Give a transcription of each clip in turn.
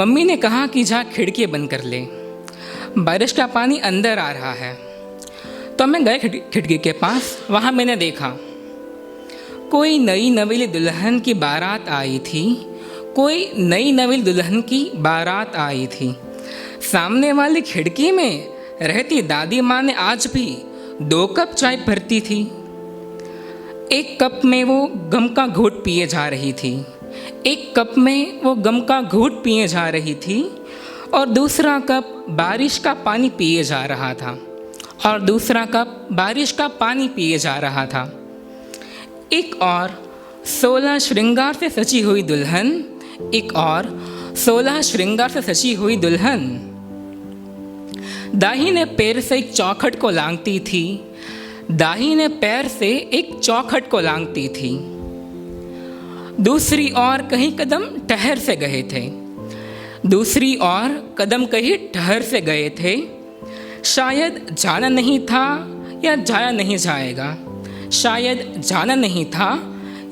Mummy ने कहा कि जा खिड़की बंद कर ले, बारिश का पानी अंदर आ रहा है। तो मैं गए खिड़की के पास। वहाँ मैंने देखा कोई नई नवेली दुल्हन की बारात आई थी। कोई नई नवेली दुल्हन की बारात आई थी। सामने वाली खिड़की में रहती दादी माँ ने आज भी 2 कप चाय भरती थी। एक कप में वो गम का घूंट पिए जा रही थी। एक कप में वो गम का घूंट पिए जा रही थी और दूसरा कप बारिश का पानी पिए जा रहा था। और दूसरा कप बारिश का पानी पिए जा रहा था। एक और 16 श्रृंगार से सजी हुई दुल्हन, एक और 16 श्रृंगार से सजी हुई दुल्हन दाहिने पैर से एक चौखट को लांघती थी। दाहिने पैर से एक चौखट को लांघती थी। दूसरी ओर कहीं कदम ठहर से गए थे। दूसरी ओर कदम कहीं ठहर से गए थे। शायद जाना नहीं था या जाया नहीं जाएगा। शायद जाना नहीं था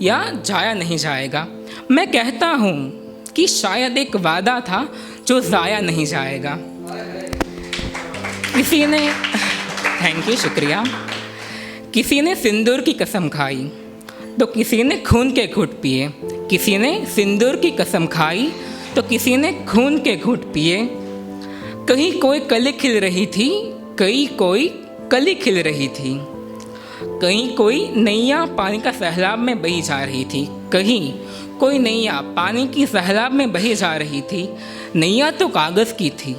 या जाया नहीं जाएगा। मैं कहता हूँ कि शायद एक वादा था जो जाया नहीं जाएगा। किसी ने, थैंक यू, शुक्रिया। किसी ने सिंदूर की कसम खाई तो किसी ने खून के घूंट पिए। किसी ने सिंदूर की कसम खाई तो किसी ने खून के घूंट पिए। कहीं कोई कली खिल रही थी, कहीं कोई कली खिल रही थी। कहीं कोई नैया पानी का सैलाब में बही जा रही थी। कहीं कोई नैया पानी की सैलाब में बही जा रही थी। नैया तो कागज़ की थी।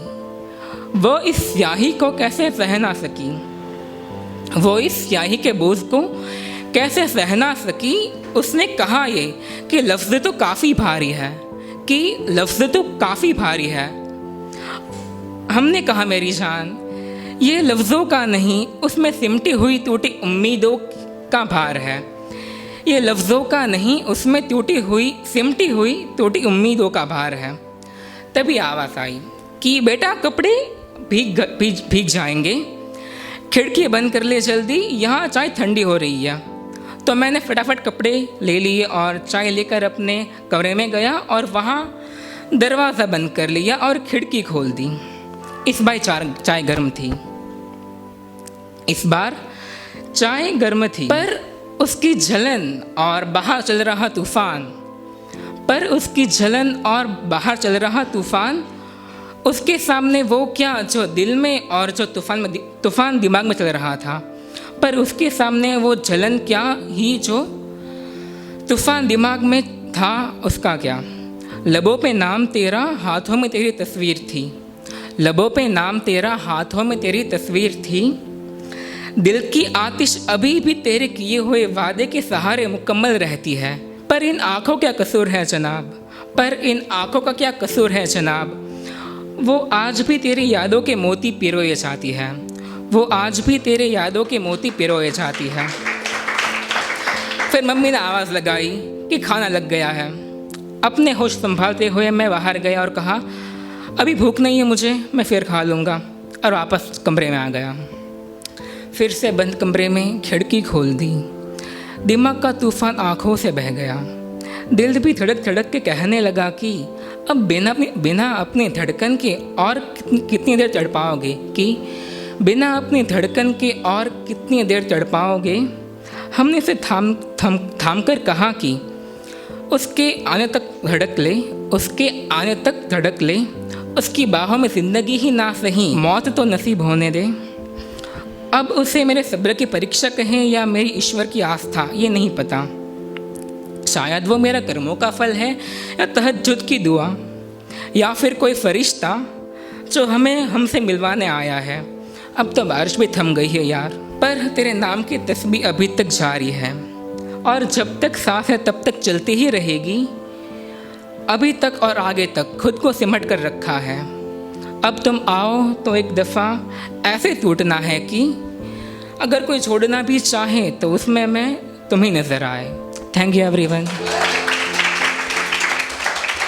वो इस स्याही को कैसे सह ना सकी। वो इस स्याही के बोझ को कैसे सह ना सकी। उसने कहा ये कि लफ्ज़ तो काफ़ी भारी है, कि लफ्ज़ तो काफ़ी भारी है। हमने कहा मेरी जान, ये लफ्ज़ों का नहीं, उसमें सिमटी हुई टूटी उम्मीदों का भार है। ये लफ्ज़ों का नहीं, उसमें सिमटी हुई टूटी उम्मीदों का भार है। तभी आवाज़ आई कि बेटा कपड़े भीग जाएंगे, खिड़की बंद कर ले जल्दी, यहाँ चाय ठंडी हो रही है। तो मैंने फटाफट कपड़े ले लिए और चाय लेकर अपने कमरे में गया और वहाँ दरवाज़ा बंद कर लिया और खिड़की खोल दी। इस बार चाय गर्म थी। इस बार चाय गर्म थी, पर उसकी जलन और बाहर चल रहा तूफान, उसके सामने वो क्या जो दिल में और जो तूफान दिमाग में चल रहा था, पर उसके सामने वो जलन क्या ही जो तूफान दिमाग में था, उसका क्या। लबों पे नाम तेरा, हाथों में तेरी तस्वीर थी। लबों पे नाम तेरा, हाथों में तेरी तस्वीर थी। दिल की आतिश अभी भी तेरे किए हुए वादे के सहारे मुकम्मल रहती है। पर इन आँखों क्या कसूर है जनाब, पर इन आँखों का क्या कसूर है जनाब। वो आज भी तेरी यादों के मोती पिरोए जाती है। वो आज भी तेरे यादों के मोती पिरोए जाती है। फिर मम्मी ने आवाज़ लगाई कि खाना लग गया है। अपने होश संभालते हुए मैं बाहर गया और कहा अभी भूख नहीं है मुझे, मैं फिर खा लूँगा, और वापस कमरे में आ गया। फिर से बंद कमरे में खिड़की खोल दी। दिमाग का तूफान आँखों से बह गया। दिल भी धड़क धड़क के कहने लगा कि अब बिना अपनी धड़कन के और कितनी देर चढ़ पाओगे, कि बिना अपनी धड़कन के और कितनी देर चढ़ पाओगे। हमने इसे थाम कर कहा कि उसके आने तक धड़क ले, उसके आने तक धड़क ले। उसकी बाहों में ज़िंदगी ही ना सही, मौत तो नसीब होने दे। अब उसे मेरे सब्र की परीक्षा कहें या मेरी ईश्वर की आस्था, ये नहीं पता। शायद वो मेरा कर्मों का फल है या तहज्जुद की दुआ, या फिर कोई फरिश्ता जो हमसे मिलवाने आया है। अब तो बारिश भी थम गई है यार, पर तेरे नाम की तस्बीह अभी तक जारी है और जब तक सांस है तब तक चलती ही रहेगी। अभी तक और आगे तक खुद को सिमट कर रखा है। अब तुम आओ तो एक दफ़ा ऐसे टूटना है कि अगर कोई छोड़ना भी चाहे तो उसमें मैं तुम्हें नज़र आए। Thank you everyone.